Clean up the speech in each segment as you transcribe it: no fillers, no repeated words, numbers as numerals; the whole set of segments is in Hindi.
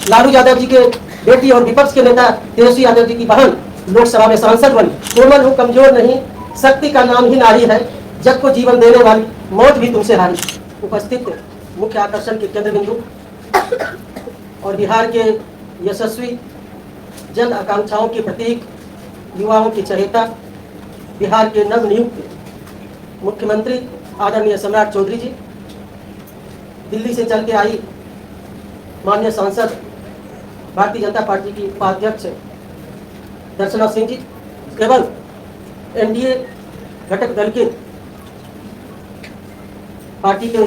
लालू यादव जी के बेटी और विपक्ष के नेता तेजस्वी यादव जी की बहन लोकसभा में सांसद बनी। कोमल हूँ कमजोर नहीं, शक्ति का नाम ही नारी है, जग को जीवन देने वाली मौत भी तुमसे हारी। उपस्थित मुख्य आकर्षण के केंद्र बिंदु और बिहार के यशस्वी जन आकांक्षाओं के प्रतीक, युवाओं के चहेता, बिहार के नवनियुक्त मुख्यमंत्री आदरणीय सम्राट चौधरी जी, दिल्ली से चल के आई माननीय सांसद भारतीय जनता पार्टी की उपाध्यक्ष दर्शना सिंह जी, केवल एनडीए घटक दल के पार्टी के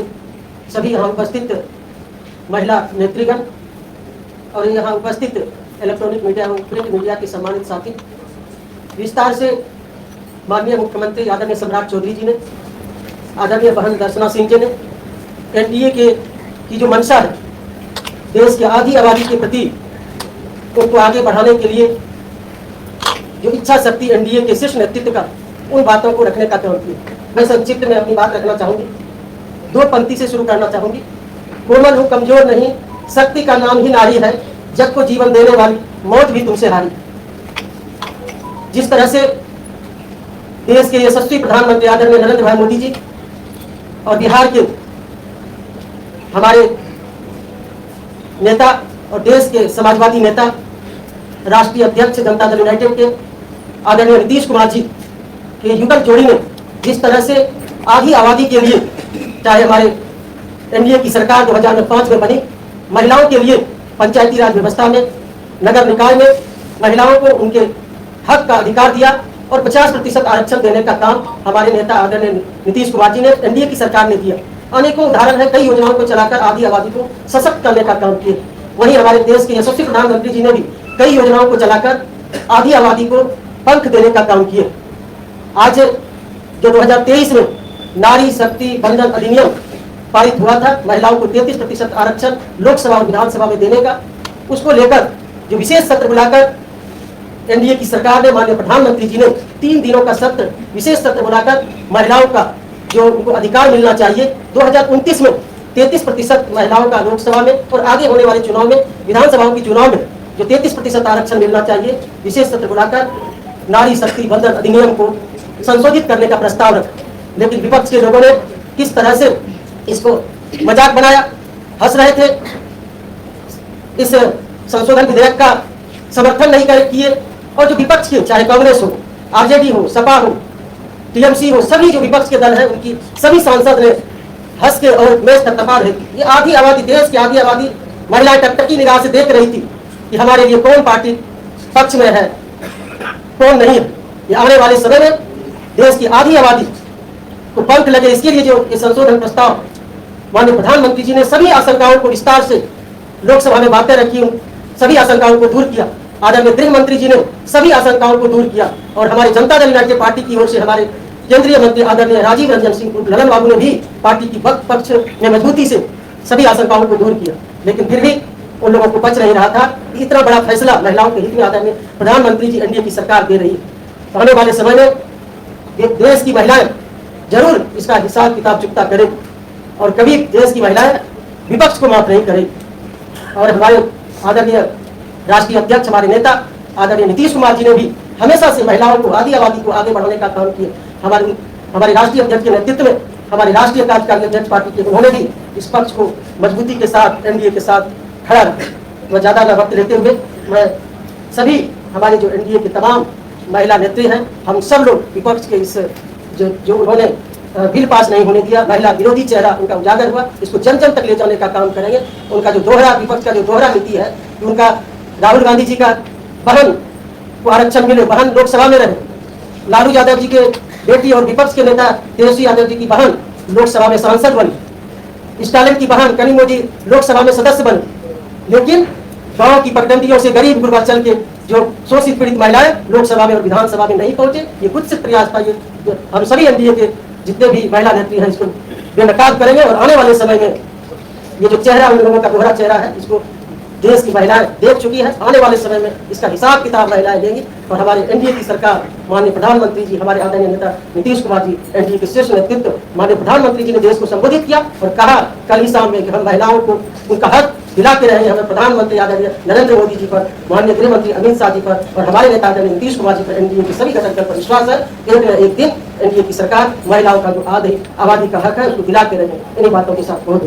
सभी यहाँ उपस्थित महिला नेतृगण और यहाँ उपस्थित इलेक्ट्रॉनिक मीडिया और प्रिंट मीडिया के सम्मानित साथी, विस्तार से माननीय मुख्यमंत्री आदरणीय सम्राट चौधरी जी ने, आदरणीय बहन दर्शना सिंह जी ने एनडीए की जो मंशा है देश की आधी आबादी के प्रति उनको आगे बढ़ाने के लिए जो इच्छा शक्ति एनडीए के शीर्ष नेतृत्व का, उन बातों को रखने का काम किया। मैं संक्षिप्त में अपनी बात रखना चाहूंगी, दो पंक्ति से शुरू करना चाहूंगी। कोमल हूँ कमजोर नहीं, शक्ति का नाम ही नारी है, जग को जीवन देने वाली मौत भी तुमसे हारी। जिस तरह से देश के यशस्वी प्रधानमंत्री आदरणीय नरेंद्र भाई मोदी जी और बिहार के हमारे नेता और देश के समाजवादी नेता, राष्ट्रीय अध्यक्ष जनता दल यूनाइटेड के आदरणीय नीतीश कुमार जी के युगल जोड़ी ने जिस तरह से आधी आबादी के लिए, चाहे हमारे एनडीए की सरकार 2005 में बनी, महिलाओं के लिए पंचायती राज व्यवस्था में, नगर निकाय में महिलाओं को उनके हक का अधिकार दिया और 50% आरक्षण देने का काम हमारे नेता आदरणीय नीतीश कुमार जी ने, एनडीए की सरकार ने दिया। अनेकों उदाहरण है, कई योजनाओं को चलाकर आधी आबादी को सशक्त करने का काम किया। वहीं हमारे देश के यशस्वी प्रधानमंत्री जी ने भी कई योजनाओं को चलाकर आधी आबादी को पंख देने का काम किया। आज जो 2023 में नारी शक्ति बंधन अधिनियम पारित हुआ था, महिलाओं को 33% आरक्षण लोकसभा और विधानसभा में देने का, उसको लेकर जो विशेष सत्र बुलाकर एनडीए की सरकार ने, माननीय प्रधानमंत्री जी ने 3 दिनों का सत्र, विशेष सत्र बुलाकर महिलाओं का जो उनको अधिकार मिलना चाहिए 2029 में 33% महिलाओं का लोकसभा में और आगे होने वाले चुनाव में, विधानसभाओं के चुनाव में जो 33% आरक्षण मिलना चाहिए, विशेष सत्र बुलाकर नारी शक्ति बंधन अधिनियम को संशोधित करने का प्रस्ताव रखा। लेकिन विपक्ष के लोगों ने किस तरह से इसको मजाक बनाया, हंस रहे थे, इस संशोधन विधेयक का समर्थन नहीं किए। और जो विपक्ष के, चाहे कांग्रेस हो, आरजेडी हो, सपा हो, टीएमसी हो, सभी जो विपक्ष के दल है उनकी सभी सांसद ने हंस के और मेज थपथपा रहे थे। ये आधी आबादी, देश की आधी आबादी महिलाएं टकटकी निगाह से देख रही थी कि हमारे लिए कौन पार्टी पक्ष में है, कौन नहीं है। ये आने वाले समय में देश की आधी आबादी को पंख लगे, इसके लिए जो ये संशोधन प्रस्ताव माननीय प्रधानमंत्री जी ने सभी आशंकाओं को विस्तार से लोकसभा में बातें रखी, सभी आशंकाओं को दूर किया। आदरणीय गृह मंत्री जी ने सभी आशंकाओं को दूर किया और हमारी जनता दल यूनाइटेड पार्टी की ओर से हमारे केंद्रीय मंत्री आदरणीय राजीव रंजन सिंह ललन बाबू ने भी पार्टी की पक्ष में मजबूती से सभी आशंकाओं को दूर किया। लेकिन फिर भी उन लोगों को बच नहीं रहा था कि इतना बड़ा फैसला महिलाओं के हित में आदरणीय प्रधानमंत्री जी एनडीए की सरकार दे रही है। आने वाले समय में देश की महिलाएं जरूर इसका हिसाब किताब चुकता करेगी और कभी देश की महिलाएं विपक्ष को माफ नहीं करेगी। और हमारे आदरणीय राष्ट्रीय अध्यक्ष, हमारे नेता आदरणीय नीतीश कुमार जी ने भी हमेशा से महिलाओं को, आधी आबादी को आगे बढ़ाने का काम किया। हमारे राष्ट्रीय अध्यक्ष के नेतृत्व में हमारे राष्ट्रीय कार्यकारी अध्यक्ष पार्टी के, उन्होंने भी इस पक्ष को मजबूती के साथ एनडीए के साथ खड़ा रखा। वह ज्यादा न वक्त लेते हुए मैं सभी हमारे जो एनडीए के तमाम महिला नेत्री हैं, हम सब लोग विपक्ष के इस जो उन्होंने बिल पास नहीं होने दिया, महिला विरोधी चेहरा उनका उजागर हुआ, इसको जन जन तक ले जाने का काम करेंगे। उनका जो दोहरा, विपक्ष का जो दोहरा नीति है, उनका राहुल गांधी जी का बहन को आरक्षण मिले, बहन लोकसभा में रहे, लालू यादव जी के बेटी और विपक्ष के नेता तेजस्वी यादव जी की बहन लोकसभा में सांसद बनी, स्टालिन की बहन कनी मोदी लोकसभा में सदस्य बनी। लेकिन गांव की पगडंडियों से गरीब गुरबा चल के जो शोषित पीड़ित महिलाएं लोकसभा में और विधानसभा में नहीं पहुंचे, ये कुछ प्रयास था। ये हम सभी एनडीए के जितने भी महिला नेत्री हैं इसको बेनकाब करेंगे और आने वाले समय में ये जो चेहरा उन लोगों का दोहरा चेहरा है, इसको देश की महिलाएं देख चुकी है। आने वाले समय में इसका हिसाब किताब महिलाएं देंगी और हमारे एनडीए की सरकार, माननीय प्रधानमंत्री जी, हमारे आदरणीय नेता नीतीश कुमार जी, एनडीए के शीर्ष नेतृत्व, माननीय प्रधानमंत्री जी ने देश को संबोधित किया और कहा कल ही शाम में कि हम महिलाओं को उनका हक दिलाते रहे हमें प्रधानमंत्री आदरणीय नरेंद्र मोदी जी पर, माननीय गृह मंत्री अमित शाह जी पर और हमारे नेता आदरणीय नीतीश कुमार जी पर, एनडीए के सभी घटक दल पर विश्वास है कि एक न एक दिन एनडीए की सरकार महिलाओं का जो आबादी का हक है उसको दिलाते रहे। इन्हीं बातों के साथ बहुत